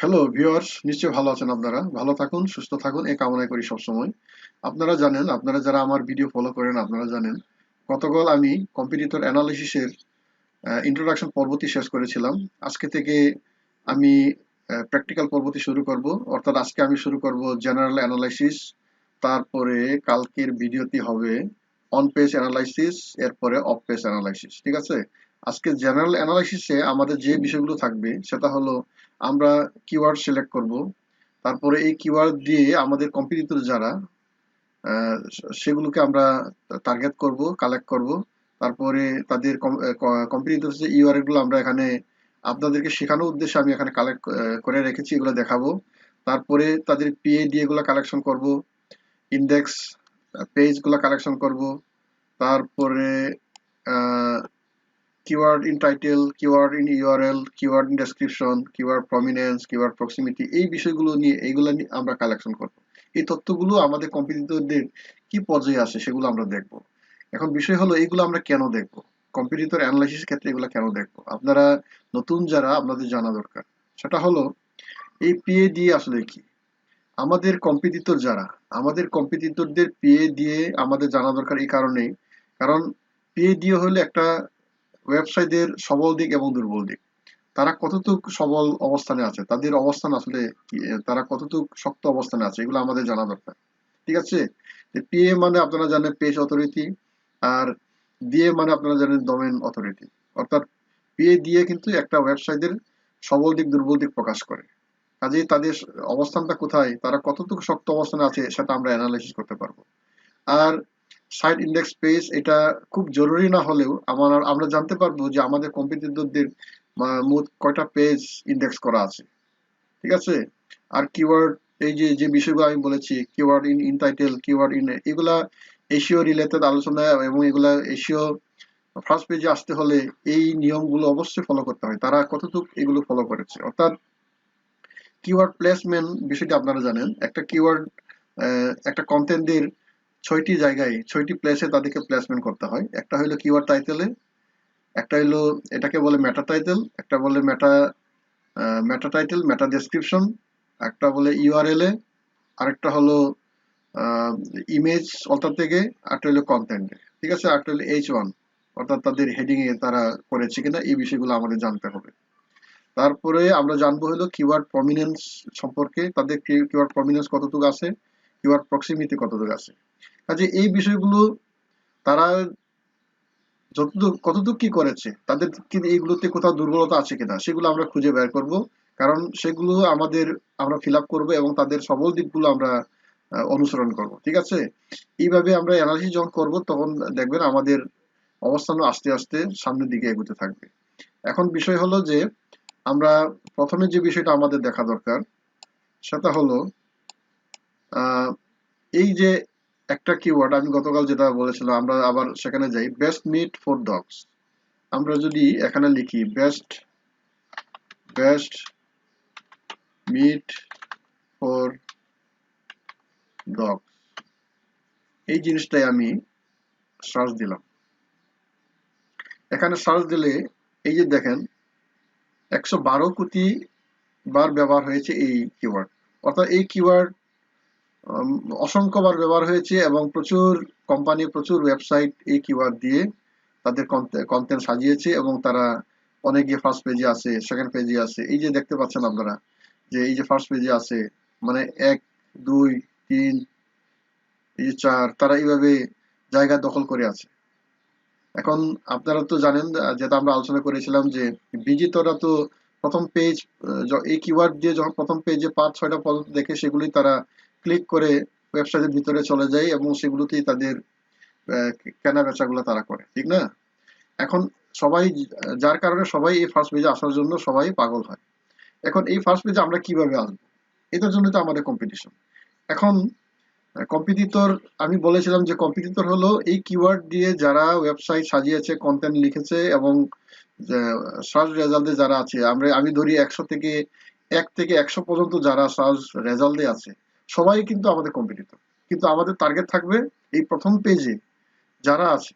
Hello viewers, নিশ্চয়ই ভালো আছেন। আপনারা ভালো থাকুন, সুস্থ থাকুন এই কামনাই করি সবসময়। আপনারা জানেন, আপনারা যারা আমার ভিডিও ফলো করেন আপনারা জানেন, গতকাল আমি কম্পিটিটর অ্যানালিসিসের ইন্ট্রোডাকশন পর্বটি শেষ করেছিলাম। আজকে থেকে আমি প্র্যাকটিক্যাল পর্বটি শুরু করব, অর্থাৎ আজকে আমি শুরু করব জেনারেল অ্যানালাইসিস। তারপরে কালকের ভিডিওটি হবে অন পেজ অ্যানালাইসিস, এরপরে অফ পেজ অ্যানালাইসিস। ঠিক আছে? আজকে জেনারেল অ্যানালাইসিসে আমাদের যে বিষয়গুলো থাকবে সেটা হলো আমরা কিওয়ার্ড সিলেক্ট করব। তারপরে এই কিওয়ার্ড দিয়ে আমাদের কম্পিটিটর যারা সেগুলোকে আমরা টার্গেট করব, কালেক্ট করব। তারপরে তাদের কম্পিটিটর যে ইউআরএল গুলো আমরা এখানে আপনাদেরকে শেখানোর উদ্দেশ্যে আমি এখানে কালেক্ট করে রেখেছি, এগুলো দেখাবো। তারপরে তাদের পিএডি এগুলো কালেকশন করব, ইন্ডেক্স পেজ গুলো কালেকশন করব। তারপরে keyword in title, keyword in URL, keyword in description, keyword prominence, keyword proximity, এই বিষয়গুলো নিয়ে এইগুলো নিয়ে আমরা কালেকশন করব। এই তথ্যগুলো আমাদের কম্পিটিটরদের কি পর্যায়ে আসে সেগুলো আমরা দেখব। এখন বিষয় হলো এইগুলো আমরা কেন দেখব, কম্পিটিটর অ্যানালাইসিস ক্ষেত্রে এগুলো কেন দেখব, আপনারা নতুন যারা আপনাদের জানা দরকার। সেটা হলো এই পিএ দিয়ে আসলে কি, আমাদের কম্পিটিটর যারা, আমাদের কম্পিটিটরদের পিএ দিয়ে আমাদের জানা দরকার এই কারণেই, কারণ পিএ দিয়ে হলো একটা ওয়েবসাইটের সবল দিক এবং দুর্বল দিক। তারা কতটুকু সবল অবস্থানে আছে, তাদের অবস্থান আসলে কি, তারা কতটুকু শক্ত অবস্থানে আছে, এগুলো আমাদের জানা দরকার। ঠিক আছে? পিএ মানে আপনারা জানেন পেজ অথরিটি, আর ডিএ মানে আপনারা জানেন ডোমেইন অথরিটি। অর্থাৎ পিএ দিয়ে কিন্তু একটা ওয়েবসাইটের সবল দিক দুর্বল দিক প্রকাশ করে। কাজেই তাদের অবস্থানটা কোথায়, তারা কতটুকু শক্ত অবস্থানে আছে সেটা আমরা অ্যানালাইসিস করতে পারবো। আর সাইট ইন্ডেক্স পেজ এটা খুব জরুরি না হলেও আমরা জানতে পারবো যে আমাদের কম্পিটিটরদের মোট কয়টা পেজ ইন্ডেক্স করা আছে। ঠিক আছে? আর কিওয়ার্ড, এই যে যে বিষয়গুলো আমি বলেছি, keyword in in title, keyword in, এগুলা এসিও রিলেটেড আলোচনা, এবং এগুলা এসিও ফার্স্ট পেজে আসতে হলে এই নিয়মগুলো অবশ্যই ফলো করতে হয়। তারা কতটুকু এগুলো ফলো করেছে, অর্থাৎ কিওয়ার্ড প্লেসমেন্ট বিষয়টি আপনারা জানেন। একটা কিওয়ার্ড একটা কন্টেন্টের ৬টি জায়গায় ৬টি প্লেসে তাদেরকে প্লেসমেন্ট করতে হয়। একটা হলো কিওয়ার্ড টাইটেলে, একটা হলো এটাকে বলে মেটা টাইটেল, একটা বলে মেটা টাইটেল, মেটা ডেসক্রিপশন, একটা বলে ইউআরএল এ, আরেকটা হলো ইমেজ অল্টার থেকে, আরেকটা হলো কন্টেন্টে। ঠিক আছে? আরেকটা হলো H1, অর্থাৎ তাদের হেডিং এ তারা করেছে কিনা, এই বিষয়গুলো আমাদের জানতে হবে। তারপরে আমরা জানবো হলো কিওয়ার্ড প্রমিনেন্স সম্পর্কে, তাদের কিওয়ার্ড প্রমিনেন্স কতটুকু আছে, কিওয়ার্ড প্রক্সিমিটি কতটুকু আছে। কাজে এই বিষয়গুলো তারা যতটুকু কতটুকু কি করেছে, তাদের কিন্তু এইগুলোতে কোথাও দুর্বলতা আছে কিনা সেগুলো আমরা খুঁজে বের করব। কারণ সেগুলো আমরা ফিল আপ করবো এবং তাদের সবল দিকগুলো আমরা অনুসরণ করব। ঠিক আছে? এইভাবে আমরা অ্যানালিসিস যখন করব তখন দেখবেন আমাদের অবস্থান আস্তে আস্তে সামনের দিকে এগোতে থাকবে। এখন বিষয় হলো যে আমরা প্রথমে যে বিষয়টা আমাদের দেখা দরকার সেটা হলো আহ, এই যে একটা কিওয়ার্ড আমি গতকাল যেটা বলেছিলাম, আমরা আবার সেখানে যাই, বেস্ট মিট ফর ডগস। আমরা যদি এখানে লিখি best best meat for dogs, এই জিনিসটাই আমি সার্চ দিলাম। এখানে সার্চ দিলে এই যে দেখেন ১১২ কোটি বার ব্যবহার হয়েছে এই কিওয়ার্ড। অর্থাৎ এই কিওয়ার্ড অসংখ্যবার ব্যবহার হয়েছে এবং প্রচুর কোম্পানি, প্রচুর ওয়েবসাইট এই কিওয়ার্ড দিয়ে তাদের কন্টেন্ট সাজিয়েছে, এবং তারা অনেকে ফার্স্ট পেজে আছে, সেকেন্ড পেজে আছে। এই যে দেখতে পাচ্ছেন আপনারা যে এই যে ফার্স্ট পেজে আছে, মানে ১, ২, ৩, এই যে ৪, তারা এইভাবে জায়গা দখল করে আছে। এখন আপনারা তো জানেন, যেটা আমরা আলোচনা করেছিলাম যে বিজিতরা তো প্রথম পেজ, এই কিওয়ার্ড দিয়ে যখন প্রথম পেজে ৫-৬টা পর্যন্ত দেখে সেগুলি তারা ক্লিক করে ওয়েবসাইটের ভিতরে চলে যায় এবং সেগুলোতেই তাদের কেনা বেচাগুলো তারা করে। ঠিক না? এখন সবাই, যার কারণে সবাই এই ফার্স্ট পেজে আসার জন্য সবাই পাগল হয়। এখন এই ফার্স্ট পেজে আমরা কিভাবে আসবো, এটার জন্য তো আমাদের কম্পিটিশন। এখন কম্পিটিটর, আমি বলেছিলাম যে কম্পিটিটর হলো এই কিওয়ার্ড দিয়ে যারা ওয়েবসাইট সাজিয়েছে, কন্টেন্ট লিখেছে এবং সার্চ রেজাল্টে যারা আছে, আমি ধরি ১ থেকে ১০০ পর্যন্ত যারা সার্চ রেজাল্টে আছে সবাই কিন্তু আমাদের কম্পিটিটর। কিন্তু আমাদের টার্গেট থাকবে এই প্রথম পেজে যারা আছে,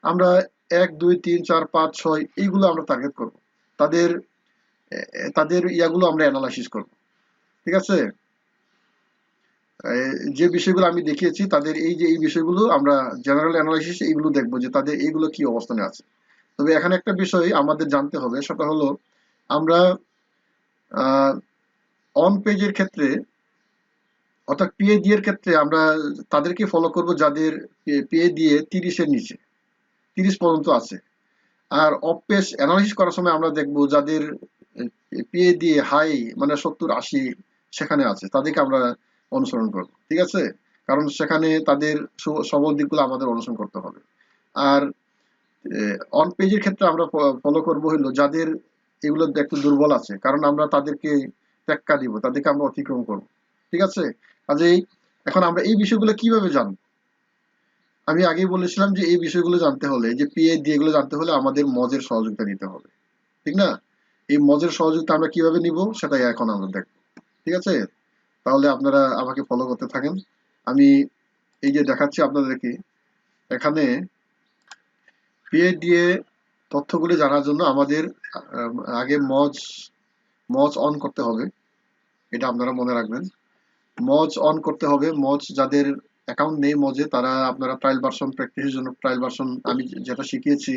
আমরা ১, ২, ৩, ৪, ৫, ৬ এইগুলো আমরা টার্গেট করব। তাদের তাদের ইয়াগুলো আমরা অ্যানালাইসিস করব। ঠিক আছে? যে বিষয়গুলো আমি দেখিয়েছি তাদের এই বিষয়গুলো আমরা জেনারেল অ্যানালাইসিস এইগুলো দেখবো যে তাদের এইগুলো কি অবস্থানে আছে। তবে এখানে একটা বিষয় আমাদের জানতে হবে, সেটা হলো আমরা অন পেজের ক্ষেত্রে অর্থাৎ পিএ এর ক্ষেত্রে আমরা তাদেরকে ফলো করব যাদের পিএ দিয়ে 30-এর নিচে, 30 পর্যন্ত আছে। আর অফ পেজ অ্যানালাইসিস করার সময় আমরা দেখব যাদের পিএ দিয়ে হাই মানে 70-80 সেখানে আছে, তাদেরকে আমরা অনুসরণ করব। ঠিক আছে? কারণ সেখানে তাদের সবল দিকগুলো আমাদের অনুসরণ করতে হবে। আর অন পেজের ক্ষেত্রে আমরা ফলো করব হলো যাদের এগুলো একটু দুর্বল আছে, কারণ আমরা তাদেরকে টেক্কা দিব, তাদেরকে আমরা অতিক্রম করব। ঠিক আছে? কাজেই এখন আমরা এই বিষয়গুলো কিভাবে জানব? আমি আগেই বলেছিলাম যে এই বিষয়গুলো জানতে হলে, যে পিএ দিয়ে এগুলো জানতে হলে আমাদের মজের সহযোগিতা নিতে হবে। ঠিক না? এই মজের সহযোগিতা আমরা কিভাবে নিব সেটাই এখন আমরা দেখব। ঠিক আছে? তাহলে আপনারা আমাকে ফলো করতে থাকেন। আমি এই যে দেখাচ্ছি আপনাদেরকে, এখানে পিএ দিয়ে তথ্যগুলি জানার জন্য আমাদের আগে মজ অন করতে হবে। এটা আপনারা মনে রাখবেন। মজ অন করতে হবে। মজ যাদের অ্যাকাউন্ট নেই মজে, তারা আপনারা ট্রায়াল ভার্সন প্র্যাকটিসের জন্য ট্রায়াল ভার্সন আমি যেটা শিখিয়েছি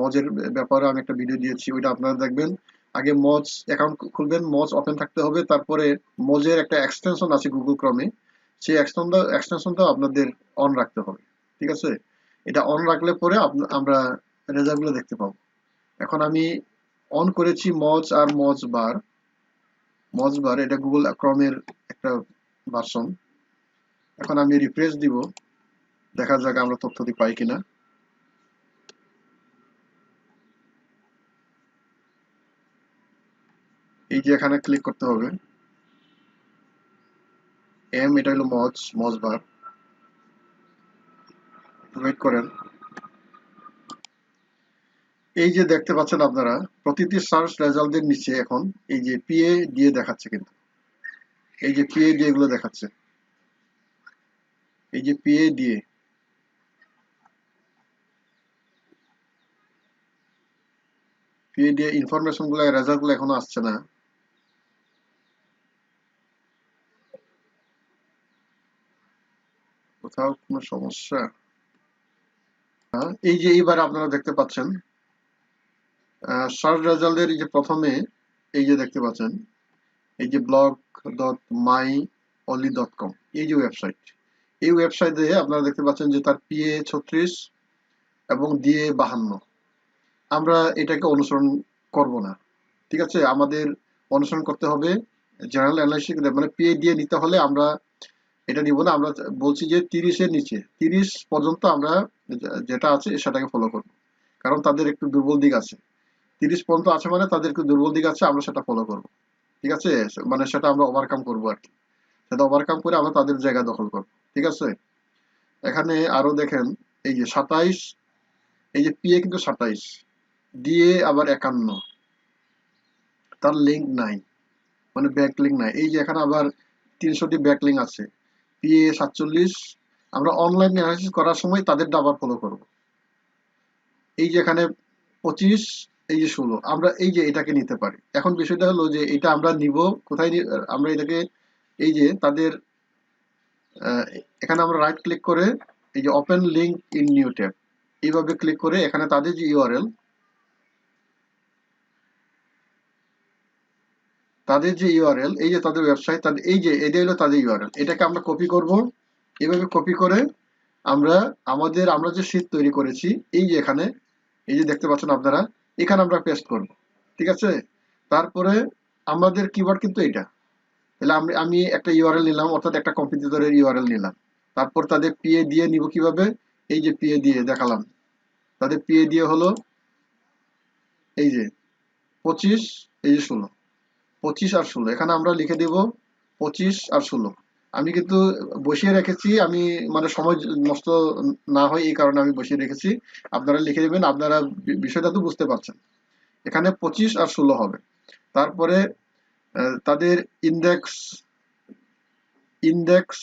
মজের ব্যাপারে আমি একটা ভিডিও দিয়েছি, ওইটা আপনারা দেখবেন। আগে মজ অ্যাকাউন্ট খুলবেন, মজ ওপেন থাকতে হবে। তারপরে মজের একটা এক্সটেনশন আছে গুগল ক্রমে, সেই এক্সটেনশনটা আপনাদের অন রাখতে হবে। ঠিক আছে? এটা অন রাখলে পরে আমরা রেজাল্টগুলো দেখতে পাবো। এখন আমি অন করেছি মজ আর মজ বার, এটা গুগল ক্রমের একটা ভার্সন। এখন আমি রিফ্রেশ দিব, দেখা যাক আমরা তথ্যটি পাই কিনা। এই যে এখানে ক্লিক করতে হবে, এটা হলো মজ বার। ওয়েট করেন। এই যে দেখতে পাচ্ছেন আপনারা, প্রতিটি সার্চ রেজাল্টের নিচে এখন এই যে পিএ দিয়ে দেখাচ্ছে, কিন্তু এই যে পিএ দিয়ে এগুলো দেখাচ্ছে, এই যে পিএ দিয়ে ইনফরমেশন গুলো, রেজাল্ট গুলো এখনো আসছে না। কোথাও কোনো সমস্যা? এই যে এইবার আপনারা দেখতে পাচ্ছেন সার্চ রেজাল্টের এই যে প্রথমে এই যে দেখতে পাচ্ছেন এই যে blog.myonly.com, এই যে ওয়েবসাইট, এই ওয়েবসাইটে আপনারা দেখতে পাচ্ছেন যে তার পিএ 36 এবং দিয়ে 52। আমরা এটাকে অনুসরণ করব না। ঠিক আছে? আমাদের অনুসরণ করতে হবে জেনারেল অ্যানালাইসিস, মানে পিএ দিয়ে নিতে হলে আমরা এটা নিব না। আমরা বলছি যে 30-এর নিচে, 30 পর্যন্ত আমরা যেটা আছে সেটাকে ফলো করব। কারণ তাদের একটু দুর্বল দিক আছে। 30 পর্যন্ত আছে মানে তাদের একটু দুর্বল দিক আছে, আমরা সেটা ফলো করব। ঠিক আছে? মানে সেটা আমরা ওভারকাম করবো আর কি। সেটা ওভারকাম করে আমরা তাদের জায়গা দখল করব। ঠিক আছে? এখানে আরো দেখেন এই যে 27, এই যে পিএ কিন্তু 27, দিয়ে আবার 51, তার লিঙ্ক নাই, মানে ব্যাক লিঙ্ক নাই। এই যে এখানে আবার 300টি ব্যাক লিঙ্ক আছে। পিএ 47, আমরা অনলাইন অ্যানালাইসিস করার সময় তাদেরটা আবার ফলো করব। এই যে এখানে 25, এই যে 16, আমরা এই যে এটাকে নিতে পারি। এখন বিষয়টা হলো যে এটা আমরা নিব কোথায়, আমরা এটাকে এই যে তাদের এখানে আমরা রাইট ক্লিক করে এই যে open link in new tab, এইভাবে ক্লিক করে এখানে তাদের যে ইউআরএল, এই যে তাদের ওয়েবসাইট, তাদের এই যে এটা হলো তাদের ইউআরএল, এটাকে আমরা কপি করব। এইভাবে কপি করে আমরা যে শীট তৈরি করেছি এই যে এখানে, এই যে দেখতে পাচ্ছেন আপনারা, এখানে আমরা পেস্ট করব। ঠিক আছে? তারপরে আমাদের কিওয়ার্ড কিন্তু এটা। তাহলে আমি একটা ইউআরএল নিলাম, অর্থাৎ একটা কম্পিটিটরের ইউআরএল নিলাম। তারপর তাদের পিএ দিয়ে নিব কিভাবে? এই যে পিএ দিয়ে দেখালাম, তাদের পিএ দিয়ে হলো এই যে 25, এই যে 16, 25 আর 16, এখানে আমরা লিখে দেব 25 আর 16। আমি কিন্তু বসিয়ে রেখেছি, আমি মানে সময় নষ্ট না হয় এই কারণে আমি বসিয়ে রেখেছি। আপনারা লিখে দেবেন, আপনারা বিষয়টা তো বুঝতে পারছেন। এখানে 25 আর 16 হবে। তারপরে তাদের ইন্ডেক্স ইন্ডেক্স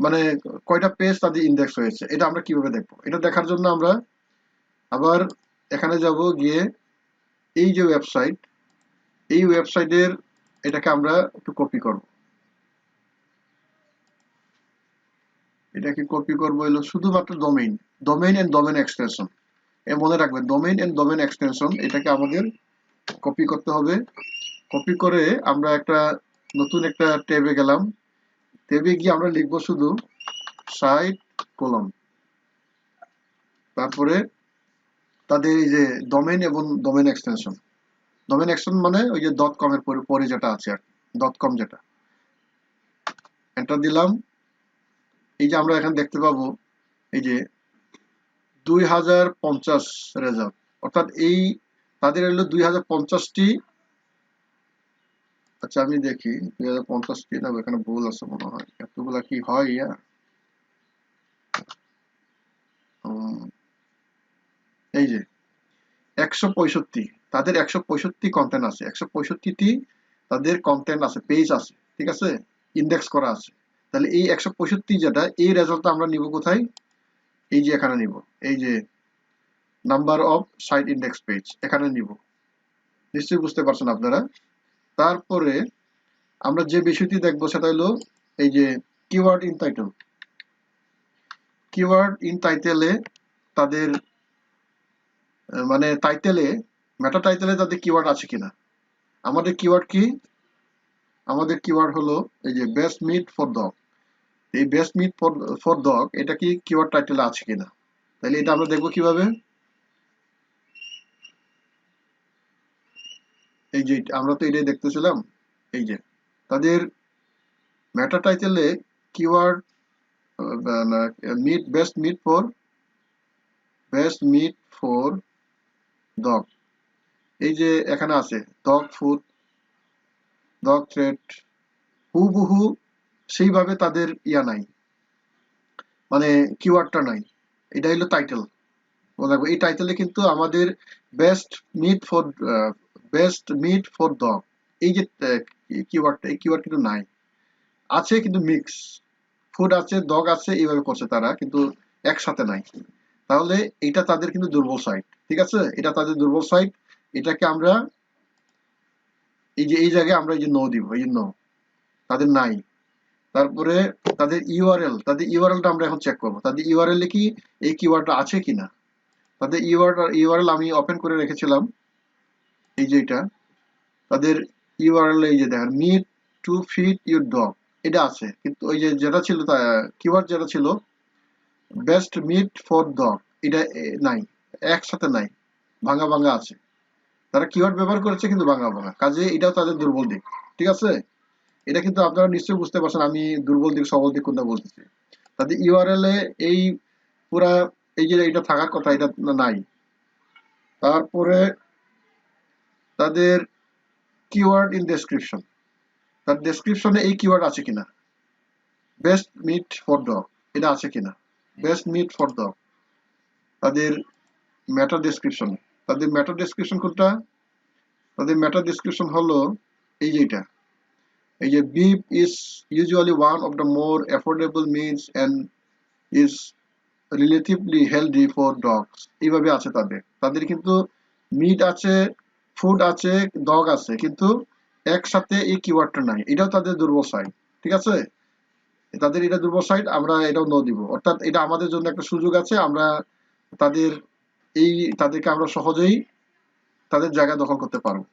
মানে কয়টা পেজ তাদের ইন্ডেক্স হয়েছে, এটা আমরা কিভাবে দেখবো? এটা দেখার জন্য আমরা আবার এখানে যাব, গিয়ে এই যে ওয়েবসাইট, এই ওয়েবসাইটের এটাকে আমরা একটু কপি করব। এটাকে কপি করব হলো শুধুমাত্র domain, domain and domain extension. মনে রাখবেন ডোমেইন এন্ড ডোমেইন এক্সটেনশন, এটাকে আমাদের কপি করতে হবে। কপি করে আমরা একটা নতুন একটা ট্যাবে গেলাম। ট্যাবে গিয়ে আমরা লিখবো শুধু সাইট কলম, তারপরে তাদের এই যে ডোমেইন এবং ডোমেইন এক্সটেনশন। ডোমেইন এক্সটেনশন মানে ওই যে ডট কম এর পরে যেটা আছে আর ডট কম যেটা, এন্টার দিলাম। এই যে আমরা এখানে দেখতে পাবো এই যে 2050 রেজাল্ট, অর্থাৎ এই তাদের হলো 2050টি। আচ্ছা আমি দেখি 2050টি না, এখানে ভুল আছে মনে হয়, এতগুলা কি হয় ইয়া। এই যে 165, তাদের 165 কন্টেন্ট আছে, 165টি তাদের কন্টেন্ট আছে, পেজ আছে, ঠিক আছে, ইন্ডেক্স করা আছে। তাহলে এই 165 যেটা, এই রেজাল্টটা আমরা নিব কোথায়? এই যে এখানে নিব, এই যে number of sight index page, এখানে নিব। নিশ্চয়ই বুঝতে পারছেন আপনারা। তারপরে আমরা যে বিষয়টি দেখবো সেটা হলো এই যে keyword in title. Keyword in টাইটেলে তাদের মানে টাইটেলে, মেটা টাইটেলে তাদের কিওয়ার্ড আছে কিনা। আমাদের কিওয়ার্ড কি? আমাদের কিওয়ার্ড হলো এই যে বেস্ট মিট ফর ডগ। এই বেস্ট মিট ফর ডগ এটা কি কিওয়ার্ড টাইটেলে আছে কিনা। তাহলে এটা আমরা দেখবো কিভাবে? এই যে আমরা তো এটাই দেখতেছিলাম। এই যে তাদের মেটা টাইটেলে keyword meat, best meat for dog, এই যে এখানে আছে ডগ ফুড, ডগ থ্রেড, হুবহু সেইভাবে তাদের ইয়া নাই, মানে কিওয়ার্ডটা নাই। এটা হলো টাইটেল। এই টাইটেলে কিন্তু আমাদের best meat for best meat for dog, এই যে কিওয়ার্ডটা, এই কিওয়ার্ড কিন্তু নাই। আছে কিন্তু মিক্স, ফুড আছে ডগ আছে এইভাবে করছে তারা, কিন্তু একসাথে নাই। তাহলে এটা তাদের কিন্তু দুর্বল সাইট, ঠিক আছে, এটা তাদের দুর্বল সাইট। এটাকে আমরা এই যে এই জায়গায় আমরা এই যে নো দিব, এই যে নো, তাদের নাই। তারপরে তাদের ইউআরএল, তাদের ইউআরএলটা আমরা এখন চেক করবো, তাদের ইউআরএল এ কি এই কিওয়ার্ডটা আছে কিনা। তাদের ইউআরএল আমি ওপেন করে রেখেছিলাম, এই যে এটা তাদের ইউআরএল, এই যে দেখেন meat to feed your dog, এটা আছে। কিন্তু ওই যে যেটা ছিল কিওয়ার্ড যেটা ছিল বেস্ট মিট ফর ডগ, এটা নাই, একসাথে নাই, ভাঙা ভাঙা আছে। তারা কিওয়ার্ড ব্যবহার করেছে কিন্তু ভাঙা ভাঙা, কাজে এটাও তাদের দুর্বল দিক, ঠিক আছে। এটা কিন্তু আপনারা নিশ্চয়ই বুঝতে পারছেন আমি দুর্বল দিক সবল দিক কোনটা বলতেছি। তাদের ইউআরএল এ এই পুরা এই যে এটা থাকার কথা এটা নাই। তারপরে তাদের কিওয়ার্ড ইন ডেসক্রিপশন, তার ডেসক্রিপশনে এই কিওয়ার্ড আছে কিনা, বেস্ট মিট ফর ডগ এটা আছে কিনা, বেস্ট মিট ফর ডগ। তাদের মেটা ডেসক্রিপশন, তাদের মেটা ডেসক্রিপশন কোনটা? তাদের মেটা ডেসক্রিপশন হলো এই যে এটা, এই যে beef is usually one of the more affordable meats and is relatively healthy for dogs, এইভাবে আছে তাদের। তাদের কিন্তু মিট আছে, ফুড আছে, ডগ আছে, কিন্তু একসাথে এই কিওয়ার্ডটা নাই, এটাও তাদের দুর্বল সাইড, ঠিক আছে। তাদের এটা দুর্বল সাইড, আমরা এটাও নো দিব। অর্থাৎ এটা আমাদের জন্য একটা সুযোগ আছে, আমরা তাদের এই তাদেরকে আমরা সহজেই তাদের জায়গা দখল করতে পারবো,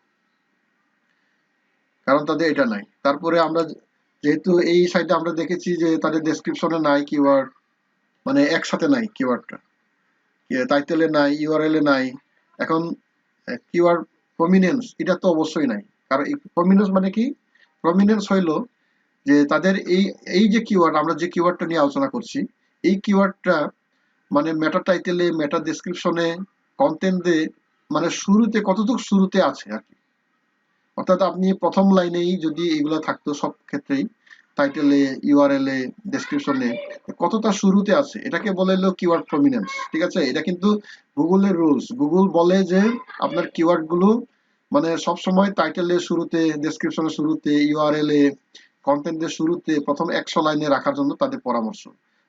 কারণ তাদের এটা নাই। তারপরে আমরা যেহেতু এই সাইটে আমরা দেখেছি যে তাদের ডেসক্রিপশনে নাই কিওয়ার্ড, মানে একসাথে নাই কিওয়ার্ডটা, টাইটেলে নাই, ইউআরএল এ নাই। এখন কিওয়ার্ড প্রমিনেন্স এটা তো অবশ্যই নাই, কারণ প্রমিনেন্স মানে কি? প্রমিনেন্স হইলো যে তাদের এই এই যে কিওয়ার্ড, আমরা যে কিওয়ার্ডটা নিয়ে আলোচনা করছি, এই কিওয়ার্ডটা মানে মেটা টাইটেলে, মেটা ডেসক্রিপশনে, কন্টেন্টে, মানে শুরুতে কতটুকু শুরুতে আছে আর কি। অর্থাৎ আপনি প্রথম লাইনেই যদি এগুলো থাকতো সব ক্ষেত্রেই, টাইটেলে, ইউআরএল এ, ডেসক্রিপশনে কতটা শুরুতে আছে, এটাকে বলে হলো কিওয়ার্ড প্রমিনেন্স, ঠিক আছে। এটা কিন্তু গুগলের রুলস। গুগল বলে যে আপনার কিওয়ার্ড গুলো মানে সবসময় টাইটেলের শুরুতে, ডেসক্রিপশনের শুরুতে, ইউআরএল এ, কন্টেন্টের শুরুতে প্রথম 100 লাইনে রাখার জন্য তাদের পরামর্শ,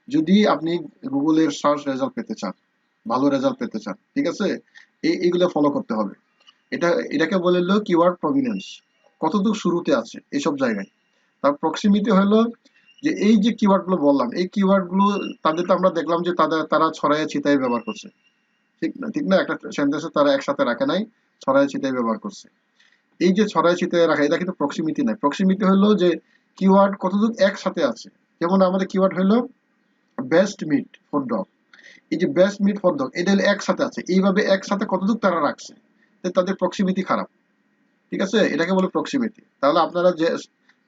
যদি আপনি গুগলের সার্চ রেজাল্ট পেতে চান, ভালো রেজাল্ট পেতে চান, ঠিক আছে। এইগুলো ফলো করতে হবে। এটাকে বলে হলো কিওয়ার্ড প্রমিনেন্স, কতটুকু শুরুতে আছে এইসব জায়গায়। তার প্রক্সিমিটি হলো যে এই যে কিওয়ার্ড গুলো বললাম, এই কিওয়ার্ড গুলো তাদের তো আমরা দেখলাম যে তারা ছড়াইয়া ছিটাই ব্যবহার করছে, ঠিক না, একটা সেন্টেন্সে তারা একসাথে রাখে নাই, ছড়াইয়া ছিটাই ব্যবহার করছে। এই যে ছড়াই ছিটাই রাখা, এটা কিন্তু প্রক্সিমিটি নাই। প্রক্সিমিটি হলো যে কিওয়ার্ড কতটুকু একসাথে আছে। যেমন আমাদের কিওয়ার্ড হলো বেস্ট মিট ফর ডগ, এই যে বেস্ট মিট ফর ডগ এটা হলো একসাথে আছে, এইভাবে একসাথে কতটুকু তারা রাখছে, তাদের প্রক্সিমিটি খারাপ। ঠিক আছে, এটাকে বলে প্রক্সিমিটি। তাহলে আপনারা যে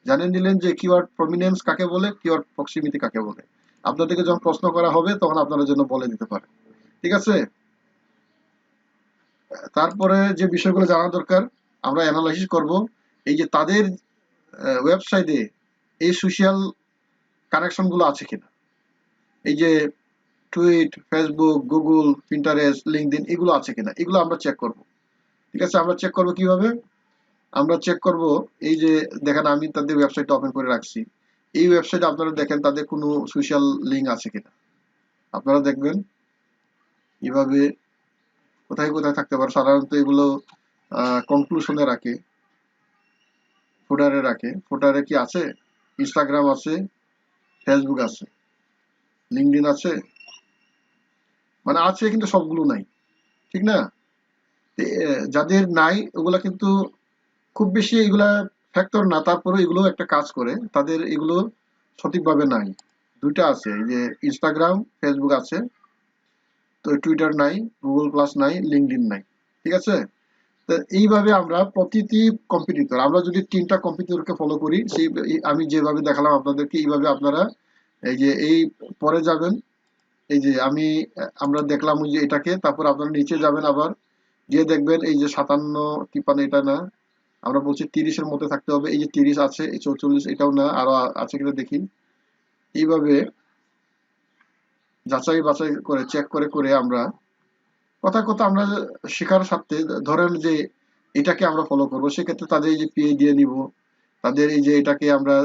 জানেন নিলেন যে কিওয়ার্ড প্রমিনেন্স কাকে বলে, কিওয়ার্ড প্রক্সিমিটি কাকে বলে। আপনাদেরকে যখন প্রশ্ন করা হবে তখন আপনারা জন্য বলে দিতে পারে। ঠিক আছে, তারপরে যে বিষয়গুলো জানা দরকার, আমরা অ্যানালাইসিস করব এই যে তাদের ওয়েবসাইটে এই সোশ্যাল কানেকশন গুলো আছে কিনা। এই যে tweet, Facebook, Google, Pinterest, LinkedIn এগুলো আছে কিনা, এগুলো আমরা চেক করব। ঠিক আছে, আমরা চেক করব কিভাবে, আমরা চেক করব এই যে দেখেন আমি তাদের ওয়েবসাইটটা ওপেন করে রাখছি, এই ওয়েবসাইটে আপনারা দেখেন তাদের কোনো সোশ্যাল লিঙ্ক আছে কিনা। আপনারা দেখবেন এভাবে কোথায় কোথায় থাকতে পারে। সাধারণত এগুলো কনক্লুশনে রাখে, ফুটারে রাখে। ফুটারে কি আছে? ইনস্টাগ্রাম আছে, ফেসবুক আছে, লিঙ্কডইন আছে, মানে আছে কিন্তু সবগুলো নাই, ঠিক না? যাদের নাই ওগুলা কিন্তু খুব বেশি এগুলা ফ্যাক্টর না, তারপরে এগুলো একটা কাজ করে, তাদের এগুলো সঠিকভাবে নাই। দুইটা আছে, এই যে ইনস্টাগ্রাম, ফেসবুক আছে, তো টুইটার নাই, গুগল প্লাস নাই, লিঙ্কডইন নাই। ঠিক আছে, তো এইভাবে আমরা প্রতিটি কম্পিটিটর, আমরা যদি 3টা কম্পিটিটরকে ফলো করি, সেই আমি যেভাবে দেখালাম আপনাদেরকে, এইভাবে আপনারা এই যে এই পরে যাবেন। এই যে আমরা দেখলাম ওই যে এটাকে, তারপর আপনারা নিচে যাবেন, আবার গিয়ে দেখবেন এই যে 57, 53 এটা না, আমরা বলছি 30-এর মধ্যে থাকতে হবে। এই যে 30 আছে, এই 44 এটাও না, আরো আছে কিনা দেখি। এইভাবে যাচাই বাছাই করে, চেক করে করে আমরা কথা কথা আমরা শেখার সাথে ধরেন যে এটাকে আমরা ফলো করবো, সেক্ষেত্রে তাদের এই যে পিএ দিয়ে নিব, তাদের এই যে এটাকে আমরা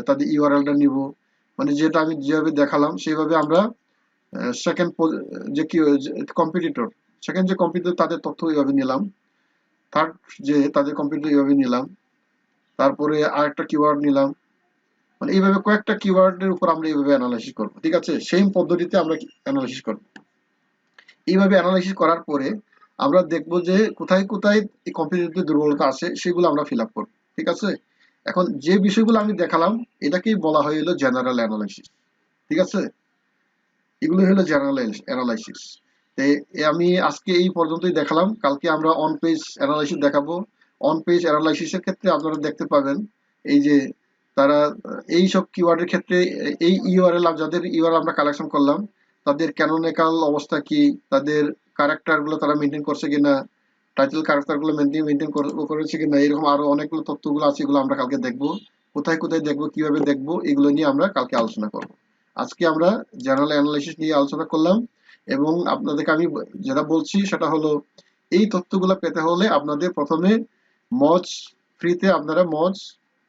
তাদের ইউআরএলটা নিব, মানে যেটা আমি যেভাবে দেখালাম সেইভাবে আমরা সেকেন্ড যে কি কম্পিটিটর, সেকেন্ড যে কম্পিটিটর তাদের তথ্য এইভাবে নিলাম, থার্ড যে তাদের কম্পিটিটর এইভাবে নিলাম, তারপরে আরেকটা কিওয়ার্ড নিলাম, মানে এইভাবে কয়েকটা কিওয়ার্ডের উপর আমরা এইভাবে অ্যানালাইসিস করবো। ঠিক আছে, সেম পদ্ধতিতে আমরা অ্যানালাইসিস করবো। এইভাবে অ্যানালাইসিস করার পরে আমরা দেখবো যে কোথায় কোথায় এই কম্পিটিটিভ দুর্বলতা আছে, সেগুলো আমরা ফিল আপ করবো। ঠিক আছে, এখন যে বিষয়গুলো আমি দেখালাম এটাকেই বলা হয় হলো জেনারেল অ্যানালাইসিস। ঠিক আছে, এগুলো হলো জেনারেল অ্যানালাইসিস। আমি আজকে এই পর্যন্তই দেখালাম, কালকে আমরা অন পেজ অ্যানালাইসিস দেখাবো। অন পেজ অ্যানালাইসিসের ক্ষেত্রে আপনারা দেখতে পাবেন এই যে তারা এই সব কিওয়ার্ডের ক্ষেত্রে এই ইউআরএল, যাদের ইউআরএল আমরা কালেকশন করলাম, তাদের ক্যানোনিক্যাল অবস্থা কি, তাদের ক্যারেক্টার গুলো তারা মেনটেন করছে কিনা, টাইটেল ক্যারেক্টার গুলো মেনটেন করেছে কিনা, এরকম আরো অনেকগুলো তথ্যগুলো আছে, এগুলো আমরা কালকে দেখবো। কোথায় কোথায় দেখবো, কিভাবে দেখবো, এগুলো নিয়ে আমরা কালকে আলোচনা করবো। আজকে আমরা জেনারেল অ্যানালাইসিস নিয়ে আলোচনা করলাম, এবং আপনাদেরকে আমি যেটা বলছি সেটা হলো এই তথ্যগুলো পেতে হলে আপনাদের প্রথমে মজ ফ্রিতে আপনারা মজ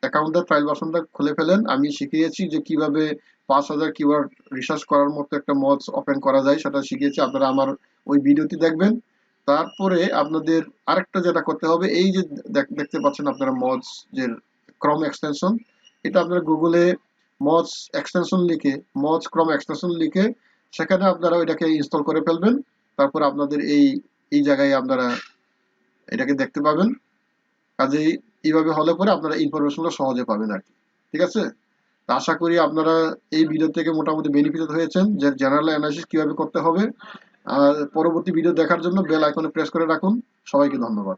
অ্যাকাউন্টের ট্রায়াল ভার্সনটা খুলে ফেলেন। আমি শিখিয়েছি যে কিভাবে 5000 কিওয়ার্ড রিসার্চ করার মতো একটা মজ ওপেন করা যায়, সেটা শিখিয়েছি। আপনারা আমার ওই ভিডিওটি দেখবেন। তারপরে আপনাদের আরেকটা যেটা করতে হবে, এই যে দেখতে পাচ্ছেন আপনারা মজ যে ক্রম এক্সটেনশন, এটা আপনারা গুগলে মজ এক্সটেনশন লিখে, মজ ক্রম এক্সটেনশন লিখে সেখানে আপনারা এটাকে ইনস্টল করে ফেলবেন। তারপর আপনাদের এই এই জায়গায় আপনারা এটাকে দেখতে পাবেন। কাজেই এইভাবে হলে পরে আপনারা ইনফরমেশনগুলো সহজে পাবেন আর কি। ঠিক আছে, আশা করি আপনারা এই ভিডিও থেকে মোটামুটি বেনিফিট হয়েছেন যে জেনারেল অ্যানালাইসিস কিভাবে করতে হবে। আর পরবর্তী ভিডিও দেখার জন্য বেল আইকনে প্রেস করে রাখুন। সবাইকে ধন্যবাদ।